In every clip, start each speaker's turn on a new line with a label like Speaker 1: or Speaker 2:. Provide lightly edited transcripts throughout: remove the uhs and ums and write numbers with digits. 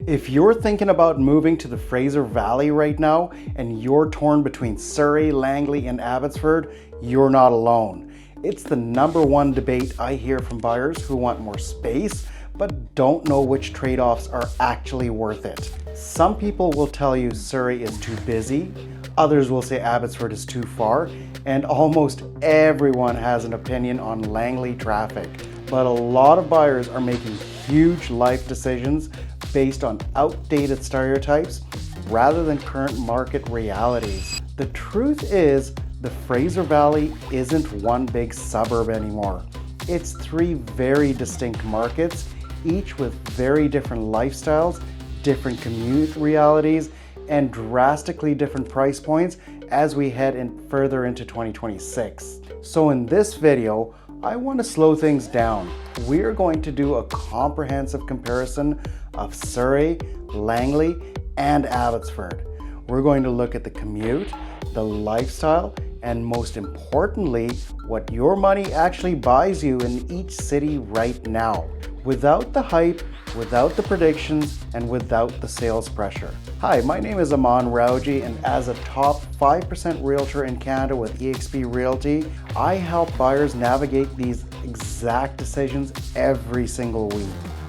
Speaker 1: If you're thinking about moving to the Fraser Valley right now and you're torn between Surrey, Langley, and Abbotsford, you're not alone. It's the #1 debate I hear from buyers who want more space but don't know which trade-offs are actually worth it. Some people will tell you Surrey is too busy, others will say Abbotsford is too far, and almost everyone has an opinion on Langley traffic. But a lot of buyers are making huge life decisions based on outdated stereotypes rather than current market realities. The truth is, the Fraser Valley isn't one big suburb anymore. It's 3 very distinct markets, each with very different lifestyles, different commute realities, and drastically different price points as we head further into 2026. So in this video, I want to slow things down. We're going to do a comprehensive comparison of Surrey, Langley, and Abbotsford. We're going to look at the commute, the lifestyle, and most importantly, what your money actually buys you in each city right now, without the hype, without the predictions, and without the sales pressure. Hi, my name is Amman Rawji, and as a top 5% realtor in Canada with eXp Realty, I help buyers navigate these exact decisions every single week.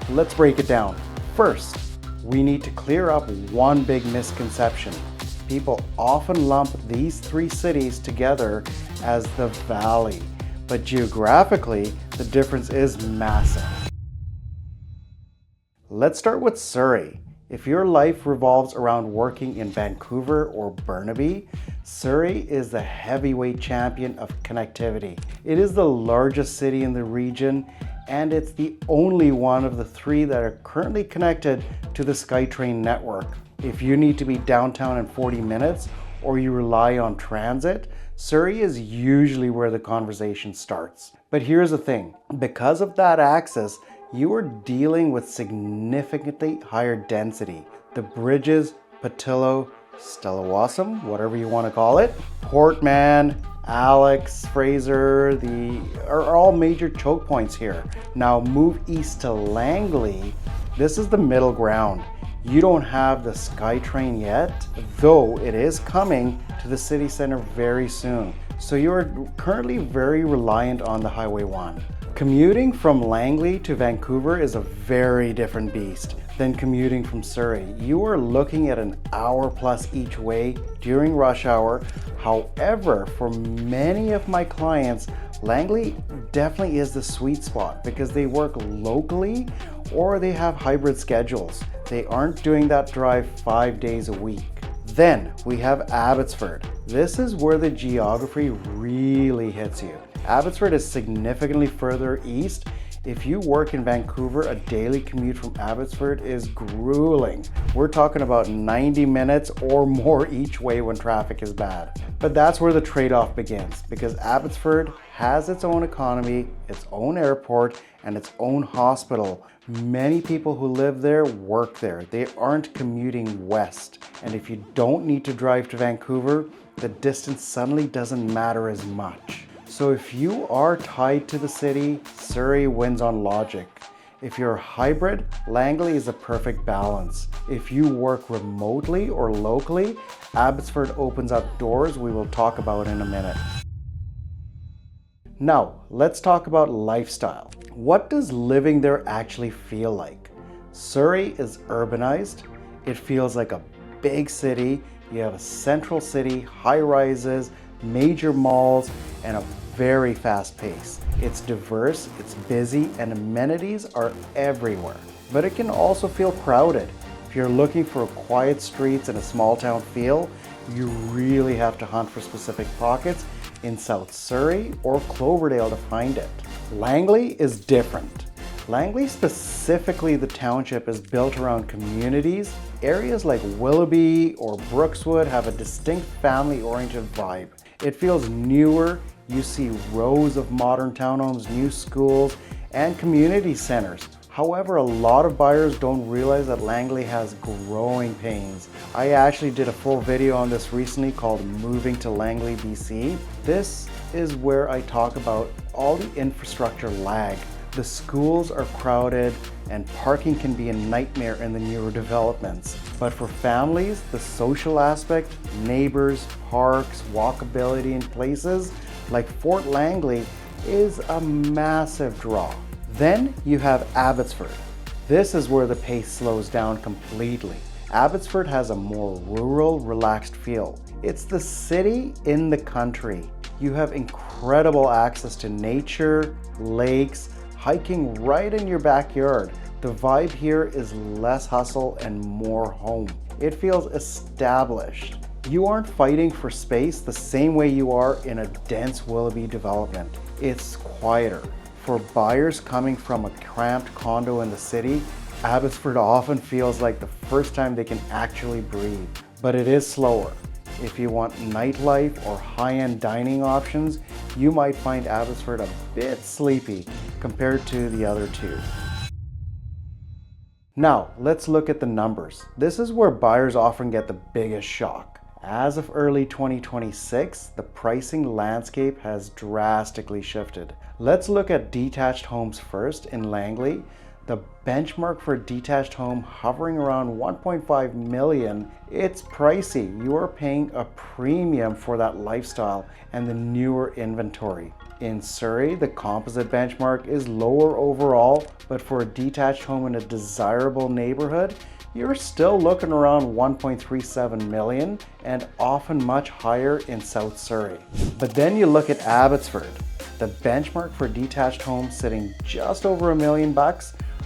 Speaker 1: Let's break it down. First, we need to clear up one big misconception. People often lump these 3 cities together as the Valley, but geographically, the difference is massive. Let's start with Surrey. If your life revolves around working in Vancouver or Burnaby, Surrey is the heavyweight champion of connectivity. It is the largest city in the region, and it's the only one of the 3 that are currently connected to the SkyTrain network. If you need to be downtown in 40 minutes or you rely on transit, Surrey is usually where the conversation starts. But here's the thing, because of that access, you are dealing with significantly higher density. The bridges, Patillo, Stellawasam, whatever you want to call it, Portman, Alex, Fraser, are all major choke points here. Now move east to Langley. This is the middle ground. You don't have the SkyTrain yet, though it is coming to the city center very soon. So you're currently very reliant on the Highway 1. Commuting from Langley to Vancouver is a very different beast than commuting from Surrey. You are looking at an hour plus each way during rush hour. However, for many of my clients, Langley definitely is the sweet spot because they work locally or they have hybrid schedules. They aren't doing that drive 5 days a week. Then we have Abbotsford. This is where the geography really hits you. Abbotsford is significantly further east. If you work in Vancouver, a daily commute from Abbotsford is grueling. We're talking about 90 minutes or more each way when traffic is bad. But that's where the trade-off begins, because Abbotsford has its own economy, its own airport, and its own hospital. Many people who live there work there. They aren't commuting west. And if you don't need to drive to Vancouver, the distance suddenly doesn't matter as much. So if you are tied to the city, Surrey wins on logic. If you're hybrid, Langley is a perfect balance. If you work remotely or locally, Abbotsford opens up doors we will talk about in a minute. Now, let's talk about lifestyle. What does living there actually feel like? Surrey is urbanized. It feels like a big city. You have a central city, high rises, major malls, and a very fast pace. It's diverse, it's busy, and amenities are everywhere. But it can also feel crowded. If you're looking for quiet streets and a small town feel, you really have to hunt for specific pockets in South Surrey or Cloverdale to find it. Langley is different. Langley, specifically the township, is built around communities. Areas like Willoughby or Brookswood have a distinct family-oriented vibe. It feels newer. You see rows of modern townhomes, new schools, and community centers. However, a lot of buyers don't realize that Langley has growing pains. I actually did a full video on this recently called Moving to Langley BC. This is where I talk about all the infrastructure lag. The schools are crowded and parking can be a nightmare in the newer developments. But for families, the social aspect, neighbors, parks, walkability in places like Fort Langley is a massive draw. Then you have Abbotsford. This is where the pace slows down completely. Abbotsford has a more rural, relaxed feel. It's the city in the country. You have incredible access to nature, lakes, hiking right in your backyard. The vibe here is less hustle and more home. It feels established. You aren't fighting for space the same way you are in a dense Willoughby development. It's quieter. For buyers coming from a cramped condo in the city, Abbotsford often feels like the first time they can actually breathe. But it is slower. If you want nightlife or high-end dining options, you might find Abbotsford a bit sleepy compared to the other two. Now, let's look at the numbers. This is where buyers often get the biggest shock. As of early 2026, the pricing landscape has drastically shifted. Let's look at detached homes first in Langley. The benchmark for a detached home hovering around 1.5 million. It's pricey. You are paying a premium for that lifestyle and the newer inventory. In Surrey, the composite benchmark is lower overall, but for a detached home in a desirable neighborhood, you're still looking around 1.37 million and often much higher in South Surrey. But then you look at Abbotsford. The benchmark for detached homes sitting just over $1 million,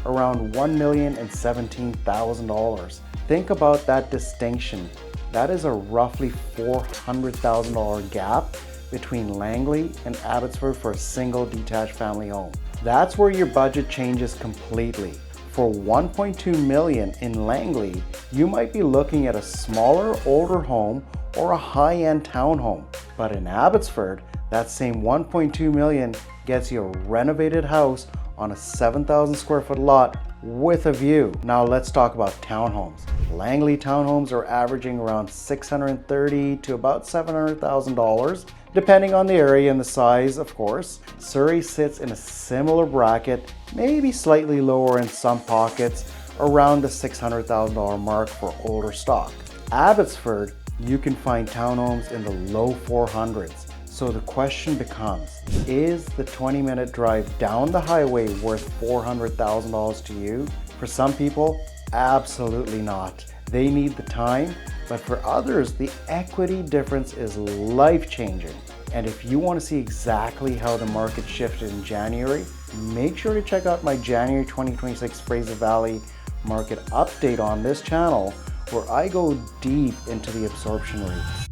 Speaker 1: around $1,017,000. Think about that distinction. That is a roughly $400,000 gap between Langley and Abbotsford for a single detached family home. That's where your budget changes completely. For $1.2 million in Langley, you might be looking at a smaller, older home or a high-end townhome. But in Abbotsford, that same $1.2 million gets you a renovated house on a 7,000 square foot lot with a view. Now let's talk about townhomes. Langley townhomes are averaging around $630,000 to about $700,000, depending on the area and the size, of course. Surrey sits in a similar bracket, maybe slightly lower in some pockets, around the $600,000 mark for older stock. Abbotsford, you can find townhomes in the low 400s. So the question becomes, is the 20-minute drive down the highway worth $400,000 to you? For some people, absolutely not. They need the time, but for others, the equity difference is life-changing. And if you want to see exactly how the market shifted in January, make sure to check out my January 2026 Fraser Valley market update on this channel, where I go deep into the absorption rates.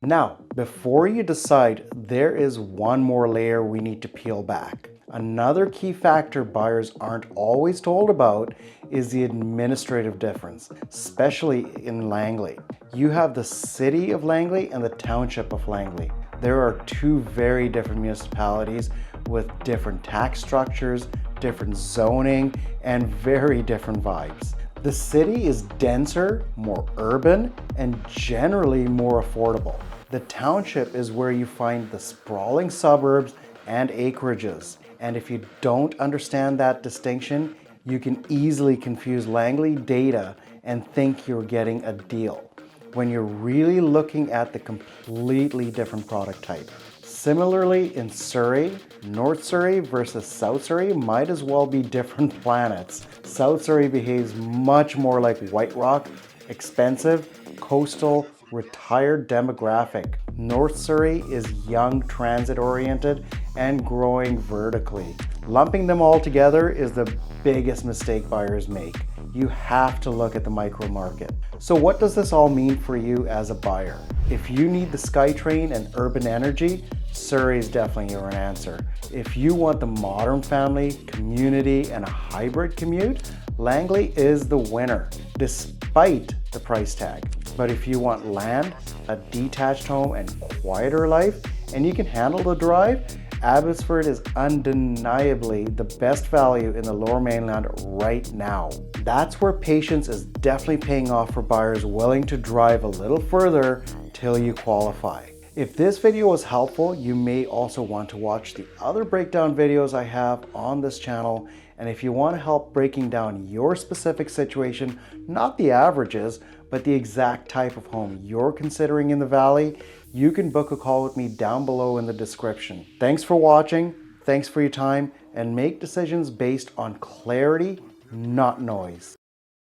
Speaker 1: Now, before you decide, there is one more layer we need to peel back. Another key factor buyers aren't always told about is the administrative difference, especially in Langley. You have the city of Langley and the township of Langley. There are two very different municipalities with different tax structures, different zoning, and very different vibes. The city is denser, more urban, and generally more affordable. The township is where you find the sprawling suburbs and acreages. And if you don't understand that distinction, you can easily confuse Langley data and think you're getting a deal, when you're really looking at the completely different product type. Similarly, in Surrey, North Surrey versus South Surrey might as well be different planets. South Surrey behaves much more like White Rock, expensive, coastal, retired demographic. North Surrey is young, transit-oriented, and growing vertically. Lumping them all together is the biggest mistake buyers make. You have to look at the micro market. So what does this all mean for you as a buyer? If you need the SkyTrain and urban energy, Surrey is definitely your answer. If you want the modern family, community, and a hybrid commute, Langley is the winner, despite the price tag. But if you want land, a detached home, and quieter life, and you can handle the drive, Abbotsford is undeniably the best value in the Lower Mainland right now. That's where patience is definitely paying off for buyers willing to drive a little further till you qualify. If this video was helpful, you may also want to watch the other breakdown videos I have on this channel. And if you want help breaking down your specific situation, not the averages, but the exact type of home you're considering in the Valley, you can book a call with me down below in the description. Thanks for watching, thanks for your time, and make decisions based on clarity, not noise.